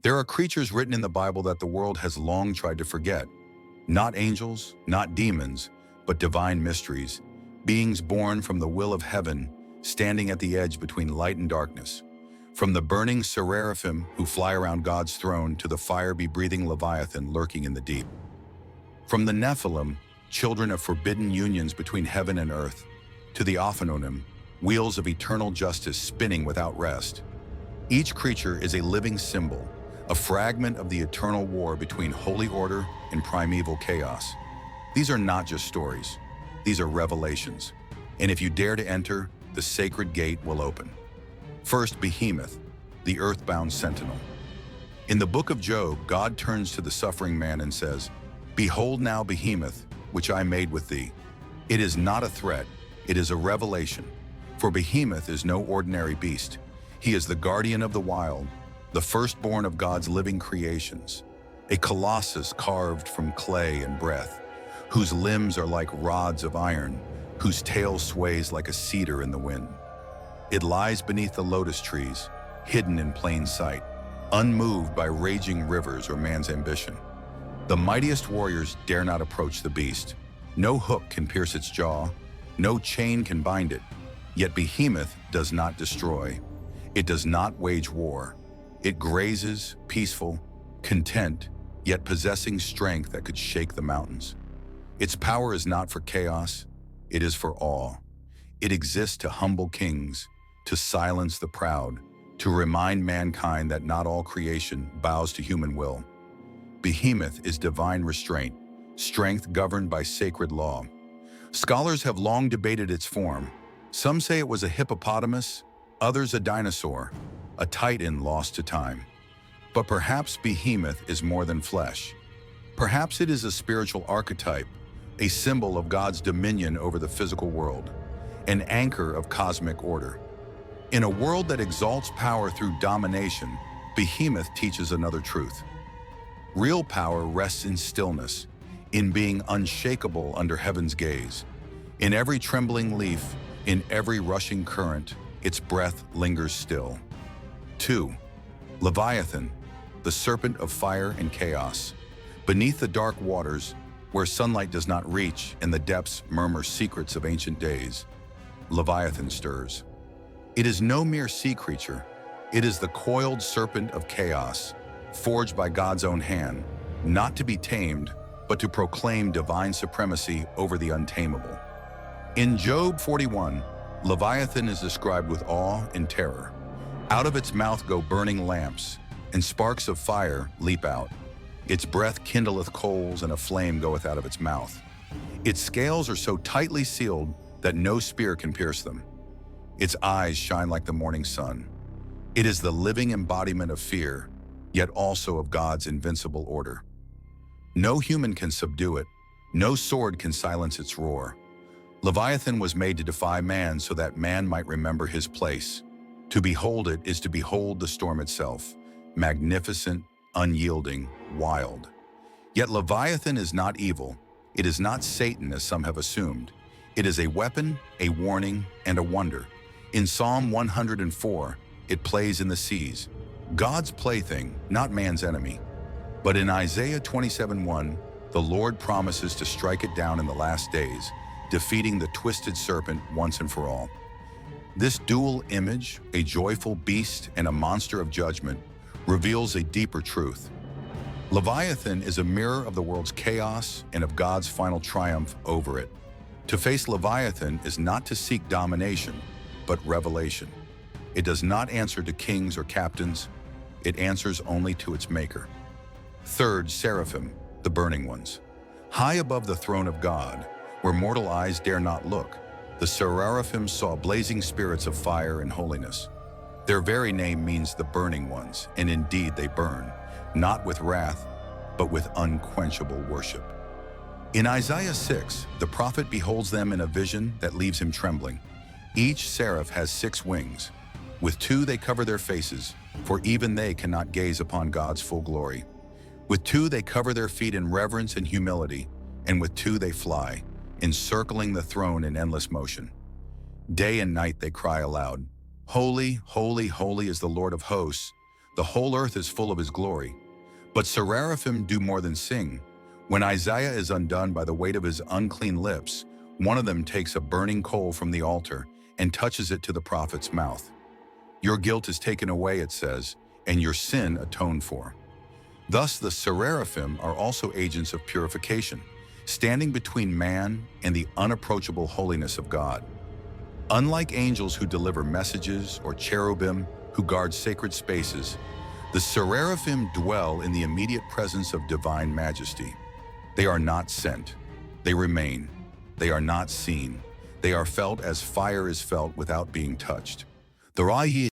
There are creatures written in the Bible that the world has long tried to forget. Not angels, not demons, but divine mysteries, beings born from the will of heaven, standing at the edge between light and darkness. From the burning Seraphim who fly around God's throne to the fire-breathing Leviathan lurking in the deep. From the Nephilim, children of forbidden unions between heaven and earth, to the Ophanonim, wheels of eternal justice spinning without rest. Each creature is a living symbol, a fragment of the eternal war between holy order and primeval chaos. These are not just stories, these are revelations. And if you dare to enter, the sacred gate will open. First, Behemoth, the earthbound sentinel. In the book of Job, God turns to the suffering man and says, "Behold now Behemoth, which I made with thee." It is not a threat, it is a revelation. For Behemoth is no ordinary beast. He is the guardian of the wild, the firstborn of God's living creations, a colossus carved from clay and breath, whose limbs are like rods of iron, whose tail sways like a cedar in the wind. It lies beneath the lotus trees, hidden in plain sight, unmoved by raging rivers or man's ambition. The mightiest warriors dare not approach the beast. No hook can pierce its jaw, no chain can bind it. Yet Behemoth does not destroy. It does not wage war. It grazes, peaceful, content, yet possessing strength that could shake the mountains. Its power is not for chaos, it is for awe. It exists to humble kings, to silence the proud, to remind mankind that not all creation bows to human will. Behemoth is divine restraint, strength governed by sacred law. Scholars have long debated its form. Some say it was a hippopotamus, others a dinosaur, a titan lost to time. But perhaps Behemoth is more than flesh. Perhaps it is a spiritual archetype, a symbol of God's dominion over the physical world, an anchor of cosmic order. In a world that exalts power through domination, Behemoth teaches another truth. Real power rests in stillness, in being unshakable under heaven's gaze. In every trembling leaf, in every rushing current, its breath lingers still. 2. Leviathan, the serpent of fire and chaos. Beneath the dark waters, where sunlight does not reach and the depths murmur secrets of ancient days, Leviathan stirs. It is no mere sea creature. It is the coiled serpent of chaos, forged by God's own hand, not to be tamed, but to proclaim divine supremacy over the untamable. In Job 41, Leviathan is described with awe and terror. Out of its mouth go burning lamps, and sparks of fire leap out. Its breath kindleth coals, and a flame goeth out of its mouth. Its scales are so tightly sealed that no spear can pierce them. Its eyes shine like the morning sun. It is the living embodiment of fear, yet also of God's invincible order. No human can subdue it. No sword can silence its roar. Leviathan was made to defy man so that man might remember his place. To behold it is to behold the storm itself, magnificent, unyielding, wild. Yet Leviathan is not evil. It is not Satan, as some have assumed. It is a weapon, a warning, and a wonder. In Psalm 104, it plays in the seas, God's plaything, not man's enemy. But in Isaiah 27:1, the Lord promises to strike it down in the last days, defeating the twisted serpent once and for all. This dual image, a joyful beast and a monster of judgment, reveals a deeper truth. Leviathan is a mirror of the world's chaos and of God's final triumph over it. To face Leviathan is not to seek domination, but revelation. It does not answer to kings or captains. It answers only to its maker. Third, Seraphim, the burning ones. High above the throne of God, where mortal eyes dare not look, the Seraphim saw blazing spirits of fire and holiness. Their very name means the burning ones, and indeed they burn, not with wrath, but with unquenchable worship. In Isaiah 6, the prophet beholds them in a vision that leaves him trembling. Each seraph has 6 wings. With 2 they cover their faces, for even they cannot gaze upon God's full glory. With 2 they cover their feet in reverence and humility, and with 2 they fly, encircling the throne in endless motion. Day and night they cry aloud, "Holy, holy, holy is the Lord of hosts. The whole earth is full of his glory. But Seraphim do more than sing. When Isaiah is undone by the weight of his unclean lips, one of them takes a burning coal from the altar and touches it to the prophet's mouth. Your guilt is taken away, it says, and your sin atoned for. Thus the Seraphim are also agents of purification, standing between man and the unapproachable holiness of God. Unlike angels who deliver messages or cherubim who guard sacred spaces, the Seraphim dwell in the immediate presence of divine majesty. They are not sent. They remain. They are not seen. They are felt as fire is felt without being touched. The Rahi